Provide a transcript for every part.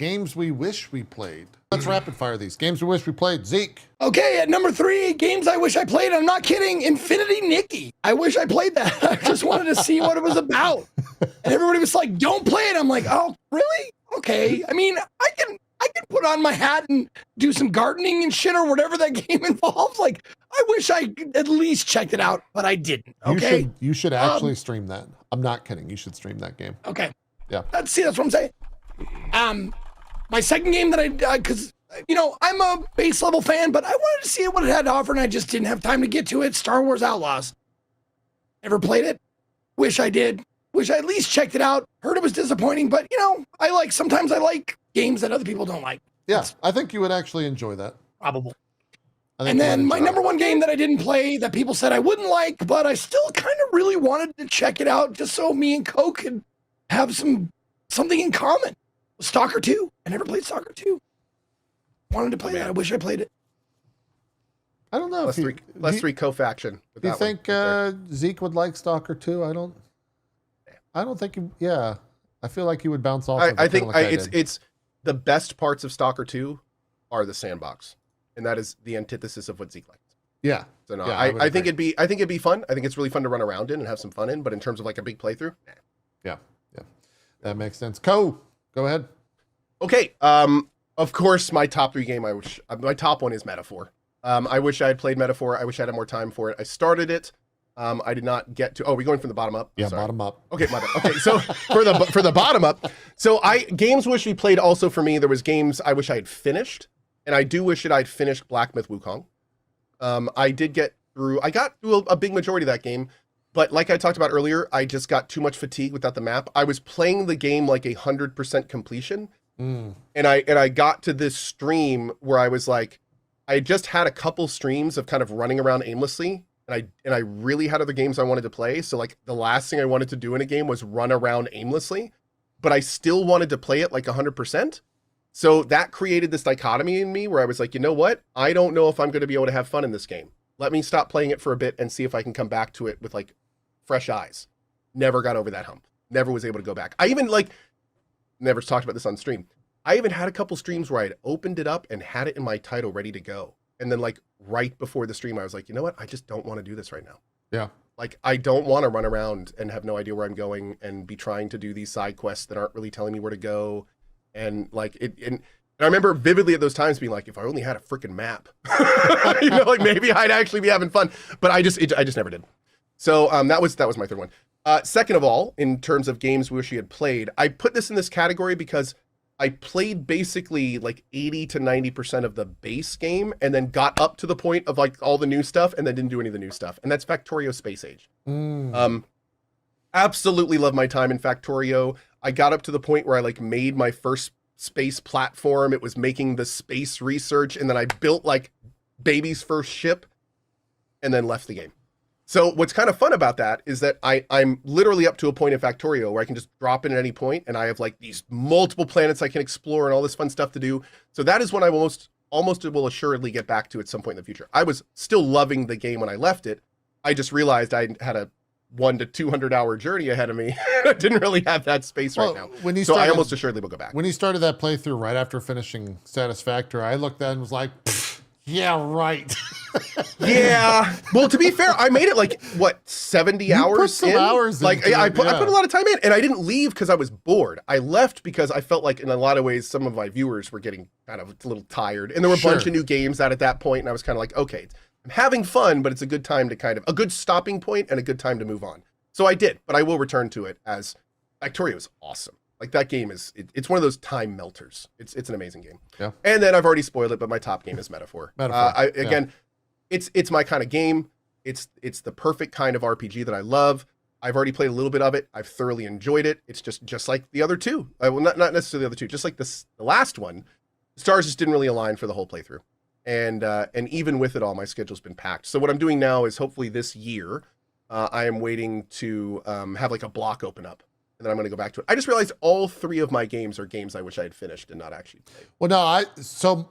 games we wish we played. Let's rapid fire these. Games we wish we played. Zeke. Okay, at number 3, games I wish I played. I'm not kidding. Infinity Nikki. I wish I played that. I just wanted to see what it was about. And everybody was like, don't play it. I'm like, oh, really? Okay. I mean, I can put on my hat and do some gardening and shit or whatever that game involves. Like, I wish I at least checked it out, but I didn't. Okay. You should actually stream that. I'm not kidding. You should stream that game. Okay. Yeah. That's what I'm saying. My second game that because you know, I'm a base level fan, but I wanted to see what it had to offer, and I just didn't have time to get to it. Star Wars Outlaws. Never played it. Wish I did. Wish I at least checked it out. Heard it was disappointing, but you know, sometimes I like games that other people don't like. Yeah, I think you would actually enjoy that. Probable. And then my number 1 game that I didn't play that people said I wouldn't like, but I still kind of really wanted to check it out just so me and Co could have something in common. Stalker 2. I never played Stalker 2. Wanted to play that. I wish I played it. I don't know. Plus three co-faction. Do you think Zeke would like Stalker 2? I don't think. Yeah, I feel like he would bounce off. I think it's the best parts of Stalker 2 are the sandbox, and that is the antithesis of what Zeke likes. Yeah. So no, I think it'd be fun. I think it's really fun to run around in and have some fun in. But in terms of like a big playthrough, nah. Yeah, that makes sense. Go ahead. Okay. Of course, my top 3 game. My top one is Metaphor. I wish I had played Metaphor. I wish I had more time for it. I started it. I did not get to. Oh, we're going from the bottom up. Yeah, bottom up. Okay, okay. So for the bottom up, so games wish we played. Also for me, there was games I wish I had finished, and I do wish that I'd finished Black Myth Wukong. I got through a big majority of that game, but like I talked about earlier, I just got too much fatigue without the map. I was playing the game like 100% completion, and I got to this stream where I was like, I just had a couple streams of kind of running around aimlessly. And I really had other games I wanted to play. So like the last thing I wanted to do in a game was run around aimlessly, but I still wanted to play it like 100%. So that created this dichotomy in me where I was like, you know what? I don't know if I'm going to be able to have fun in this game. Let me stop playing it for a bit and see if I can come back to it with like fresh eyes. Never got over that hump. Never was able to go back. I even never talked about this on stream. I even had a couple streams where I'd opened it up and had it in my title ready to go. And then like right before the stream, I was like, you know what? I just don't want to do this right now. Yeah. Like I don't want to run around and have no idea where I'm going and be trying to do these side quests that aren't really telling me where to go. And like and I remember vividly at those times being like, if I only had a freaking map, you know, like maybe I'd actually be having fun. But I just never did. So that was my third one. Second of all, in terms of games we wish we had played, I put this in this category because I played basically like 80 to 90% of the base game and then got up to the point of like all the new stuff and then didn't do any of the new stuff. And that's Factorio Space Age. Absolutely love my time in Factorio. I got up to the point where I like made my first space platform. It was making the space research. And then I built like baby's first ship and then left the game. So what's kind of fun about that is that I'm literally up to a point in Factorio where I can just drop in at any point and I have like these multiple planets I can explore and all this fun stuff to do. So that is when I almost will assuredly get back to at some point in the future. I was still loving the game when I left it. I just realized I had a 100 to 200 hour journey ahead of me. I didn't really have that space right now. So I almost assuredly will go back. When you started that playthrough right after finishing Satisfactory, I looked at it and was like, yeah, right. Yeah. Well, to be fair, I made it like what 70 hours. Put some hours. Like I put a lot of time in, and I didn't leave because I was bored. I left because I felt like in a lot of ways some of my viewers were getting kind of a little tired, and there were a bunch of new games out at that point, and I was kind of like, okay, I'm having fun, but it's a good time to kind of a good stopping point and a good time to move on. So I did, but I will return to it as Factorio is awesome. Like that game is, it's one of those time melters. It's an amazing game. Yeah. And then I've already spoiled it, but my top game is Metaphor. Again, it's my kind of game. It's the perfect kind of RPG that I love. I've already played a little bit of it. I've thoroughly enjoyed it. It's just like the other two. Well, not necessarily the other two, just like the last one. Stars just didn't really align for the whole playthrough. And even with it all, my schedule's been packed. So what I'm doing now is hopefully this year, I am waiting to have like a block open up. And then I'm going to go back to it. I just realized all three of my games are games I wish I had finished and not actually played. Well, no,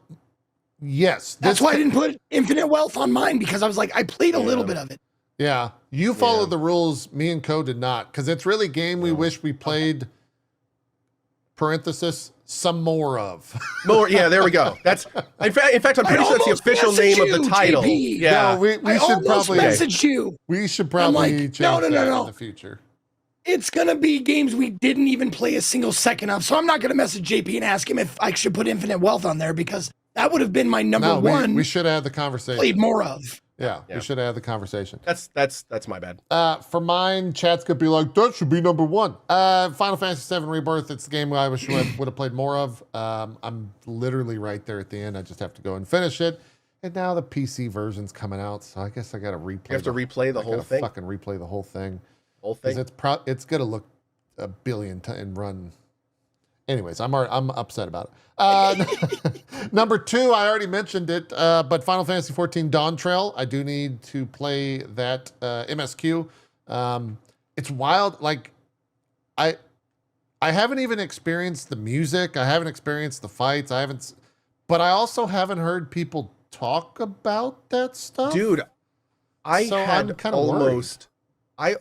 yes. That's why I didn't put Infinite Wealth on mine, because I was like, I played a little bit of it. Yeah. You followed the rules. Me and Co did not, because it's really game we wish we played, parenthesis, some more of. More, yeah, there we go. That's in fact I'm pretty sure that's the almost official name of the messaged you, title. JP. Yeah. No, we I should almost probably messaged you. we should I'm probably like, change no, that no. in the future. It's gonna be games we didn't even play a single second of. So I'm not gonna message JP and ask him if I should put Infinite Wealth on there because that would have been my number No, one. we should have had the conversation. played more of. Yeah, Yeah. we should have had the conversation. That's my bad. For mine, chat's gonna be like, that should be number one. Final Fantasy VII Rebirth. It's the game I wish I would have played more of. I'm literally right there at the end. I just have to go and finish it. And now the PC version's coming out, so I guess I gotta replay. You have to replay the whole thing. Fucking replay the whole thing. Whole thing. It's gonna look a billion and run. Anyways, I'm upset about it. Number 2, I already mentioned it, but Final Fantasy XIV Dawn Trail. I do need to play that MSQ. It's wild. Like, I haven't even experienced the music. I haven't experienced the fights. But I also haven't heard people talk about that stuff. Dude, I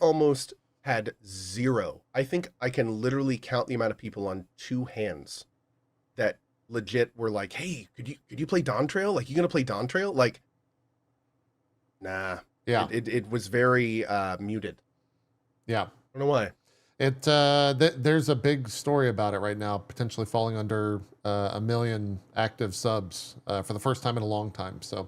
almost had 0. I think I can literally count the amount of people on 2 hands that legit were like, "Hey, could you play Dawn Trail? Like, you gonna play Dawn Trail?" Like, nah. Yeah. It was very muted. Yeah. I don't know why. There's a big story about it right now, potentially falling under 1 million active subs for the first time in a long time. So,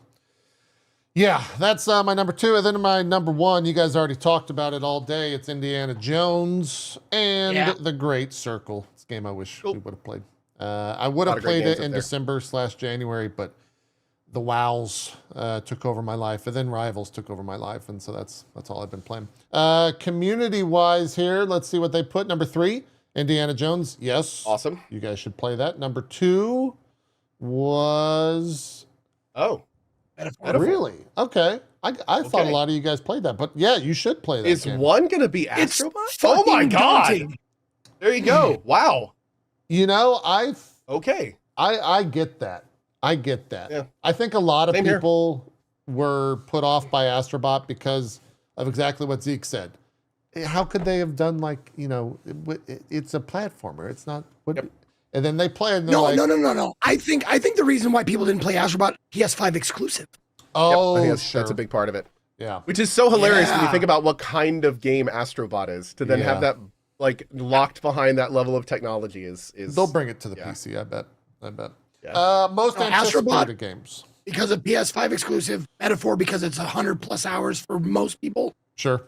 yeah, that's my number 2. And then my number 1, you guys already talked about it all day. It's Indiana Jones and The Great Circle. It's a game I wish we would have played. I would have played it in December/January, but the WoWs took over my life, and then Rivals took over my life, and so that's all I've been playing. Community-wise here, let's see what they put. Number 3, Indiana Jones. Yes. Awesome. You guys should play that. Number 2 was... Oh. Metaphor. Really? Okay. I thought a lot of you guys played that, but yeah, you should play that Is game. one gonna be It's Astrobot? Oh my fucking god. daunting. There you go. Wow. You know, Okay. I get that. I get that. Yeah. I think a lot of Same here. people were put off by Astrobot because of exactly what Zeke said. How could they have done it's a platformer. It's not what. Yep. And then they play and they're No, like, no. I think the reason why people didn't play Astrobot PS5 exclusive. oh, I think sure. that's a big part of it. Yeah. Which is so hilarious when you Yeah. think about what kind of game Astrobot is. To then have that like locked behind that level of technology is They'll bring it to the yeah. PC, I bet. Yeah. Most No, anticipated games. Because of PS5 exclusive, Metaphor because it's 100+ hours for most people. Sure.